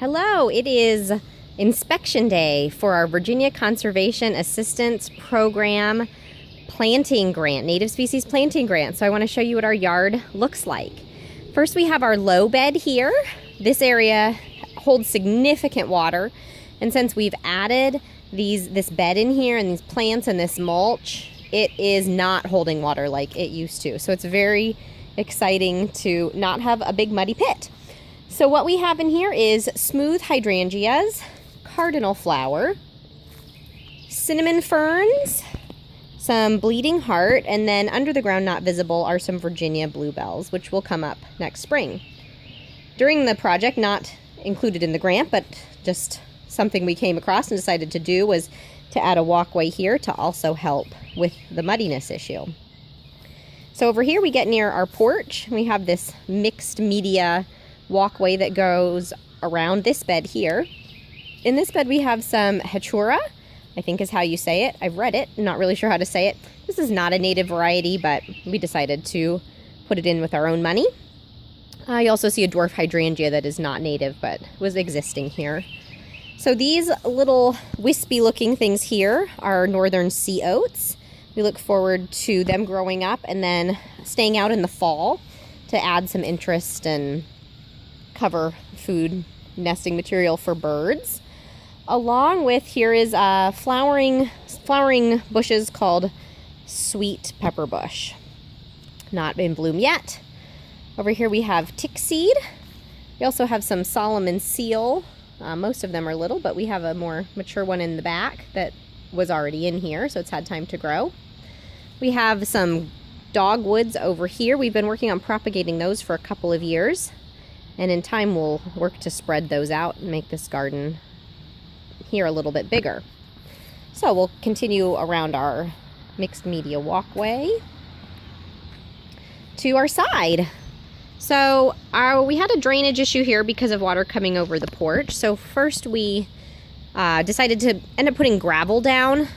Hello, it is inspection day for our Virginia Conservation Assistance Program planting grant, native species planting grant. So I want to show you what our yard looks like. First, we have our low bed here. This area holds significant water, and since we've added this bed in here and these plants and this mulch, it is not holding water like it used to. So it's very exciting to not have a big muddy pit. So what we have in here is smooth hydrangeas, cardinal flower, cinnamon ferns, some bleeding heart, and then under the ground not visible are some Virginia bluebells, which will come up next spring. During the project, not included in the grant, but just something we came across and decided to do, was to add a walkway here to also help with the muddiness issue. So over here we get near our porch. We have this mixed media walkway that goes around this bed here. In this bed we have some hechura, I think is how you say it. I've read it, I'm not really sure how to say it. This is not a native variety, but we decided to put it in with our own money. You also see a dwarf hydrangea that is not native but was existing here. So these little wispy looking things here are northern sea oats. We look forward to them growing up and then staying out in the fall to add some interest and cover food nesting material for birds. Along with, here is flowering bushes called sweet pepper bush. Not in bloom yet. Over here we have tick seed. We also have some Solomon seal. Most of them are little, but we have a more mature one in the back that was already in here, so it's had time to grow. We have some dogwoods over here. We've been working on propagating those for a couple of years. And in time, we'll work to spread those out and make this garden here a little bit bigger. So we'll continue around our mixed media walkway to our side. So we had a drainage issue here because of water coming over the porch. So first we decided to end up putting gravel down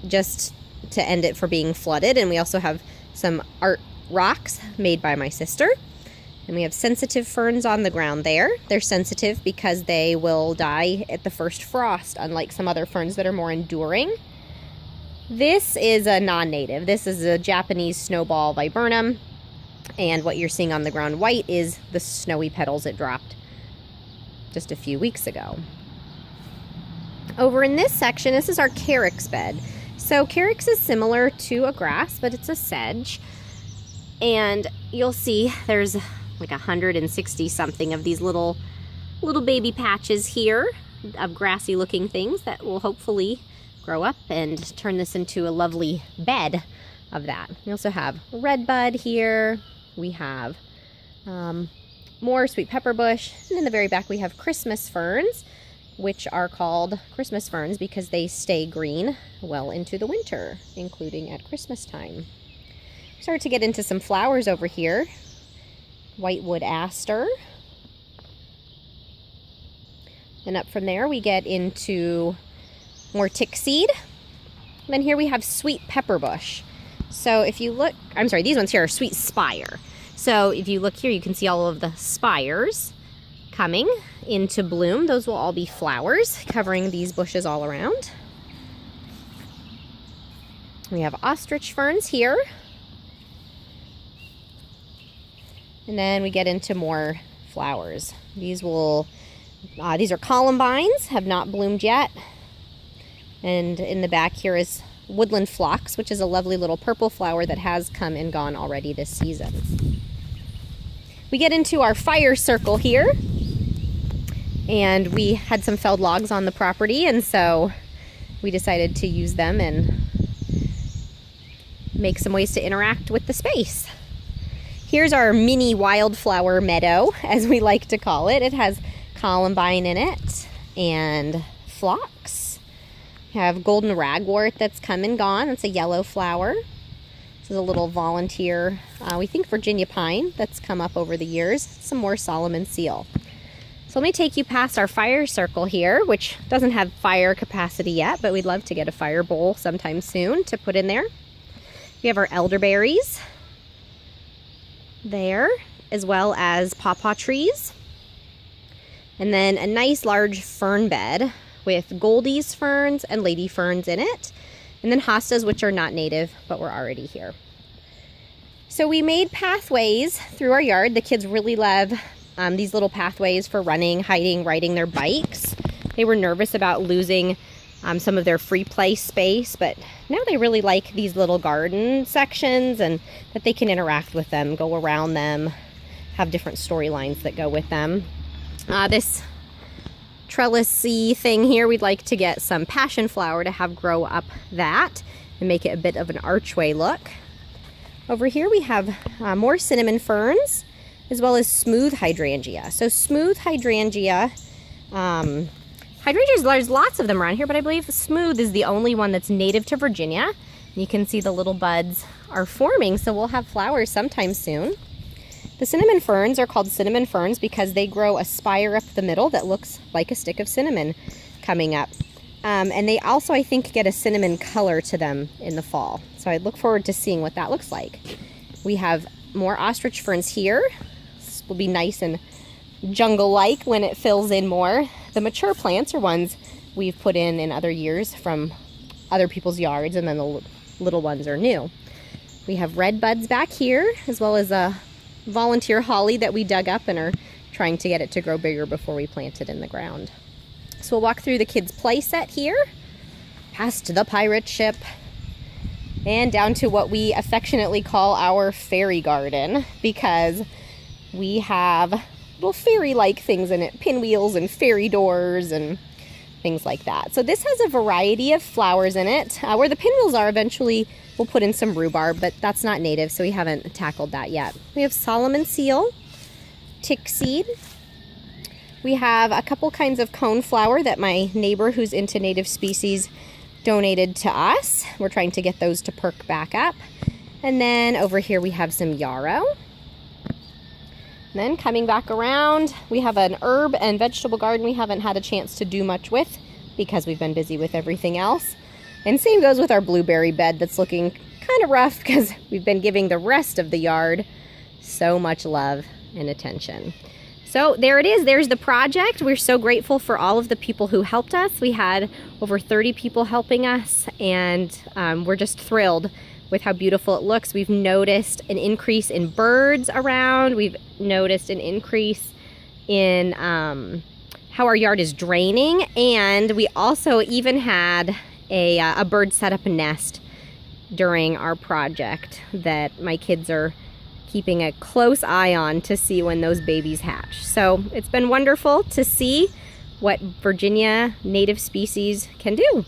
just to end it for being flooded. And we also have some art rocks made by my sister. And we have sensitive ferns on the ground there. They're sensitive because they will die at the first frost, unlike some other ferns that are more enduring. This is a non-native. This is a Japanese snowball viburnum. And what you're seeing on the ground white is the snowy petals it dropped just a few weeks ago. Over in this section, this is our carex bed. So carex is similar to a grass, but it's a sedge. And you'll see there's like 160 something of these little baby patches here of grassy looking things that will hopefully grow up and turn this into a lovely bed of that. We also have redbud here. We have more sweet pepper bush. And in the very back we have Christmas ferns, which are called Christmas ferns because they stay green well into the winter, including at Christmas time. Start to get into some flowers over here. Whitewood aster. And up from there we get into more tick seed. And then here we have sweet pepper bush. So if you look, I'm sorry, these ones here are sweet spire. So if you look here, you can see all of the spires coming into bloom. Those will all be flowers covering these bushes all around. We have ostrich ferns here. And then we get into more flowers. These are columbines, have not bloomed yet. And in the back here is woodland phlox, which is a lovely little purple flower that has come and gone already this season. We get into our fire circle here. And we had some felled logs on the property, and so we decided to use them and make some ways to interact with the space. Here's our mini wildflower meadow, as we like to call it. It has columbine in it and phlox. We have golden ragwort that's come and gone. It's a yellow flower. This is a little volunteer, we think Virginia pine, that's come up over the years. Some more Solomon seal. So let me take you past our fire circle here, which doesn't have fire capacity yet, but we'd love to get a fire bowl sometime soon to put in there. We have our elderberries there, as well as pawpaw trees. And then a nice large fern bed with Goldie's ferns and lady ferns in it. And then hostas, which are not native, but were already here. So we made pathways through our yard. The kids really love these little pathways for running, hiding, riding their bikes. They were nervous about losing some of their free play space, but now they really like these little garden sections and that they can interact with them, go around them, have different storylines that go with them. This trellisy thing here, we'd like to get some passion flower to have grow up that and make it a bit of an archway look. Over here we have more cinnamon ferns as well as smooth hydrangea. So smooth hydrangea, hydrangeas, there's lots of them around here, but I believe smooth is the only one that's native to Virginia. You can see the little buds are forming, so we'll have flowers sometime soon. The cinnamon ferns are called cinnamon ferns because they grow a spire up the middle that looks like a stick of cinnamon coming up. And they also, I think, get a cinnamon color to them in the fall. So I look forward to seeing what that looks like. We have more ostrich ferns here. This will be nice and jungle-like when it fills in more. The mature plants are ones we've put in other years from other people's yards, and then the little ones are new. We have red buds back here, as well as a volunteer holly that we dug up and are trying to get it to grow bigger before we plant it in the ground. So we'll walk through the kids' play set here, past the pirate ship, and down to what we affectionately call our fairy garden, because we have little fairy-like things in it, pinwheels and fairy doors and things like that. So this has a variety of flowers in it. Where the pinwheels are, eventually we'll put in some rhubarb, but that's not native, so we haven't tackled that yet. We have Solomon seal, tick seed. We have a couple kinds of coneflower that my neighbor who's into native species donated to us. We're trying to get those to perk back up. And then over here we have some yarrow. And then coming back around, we have an herb and vegetable garden we haven't had a chance to do much with because we've been busy with everything else. And same goes with our blueberry bed that's looking kind of rough because we've been giving the rest of the yard so much love and attention. So there it is. There's the project. We're so grateful for all of the people who helped us. We had over 30 people helping us, and we're just thrilled with how beautiful it looks. We've noticed an increase in birds around. We've noticed an increase in how our yard is draining, and we also even had a bird set up a nest during our project that my kids are keeping a close eye on to see when those babies hatch. So it's been wonderful to see what Virginia native species can do.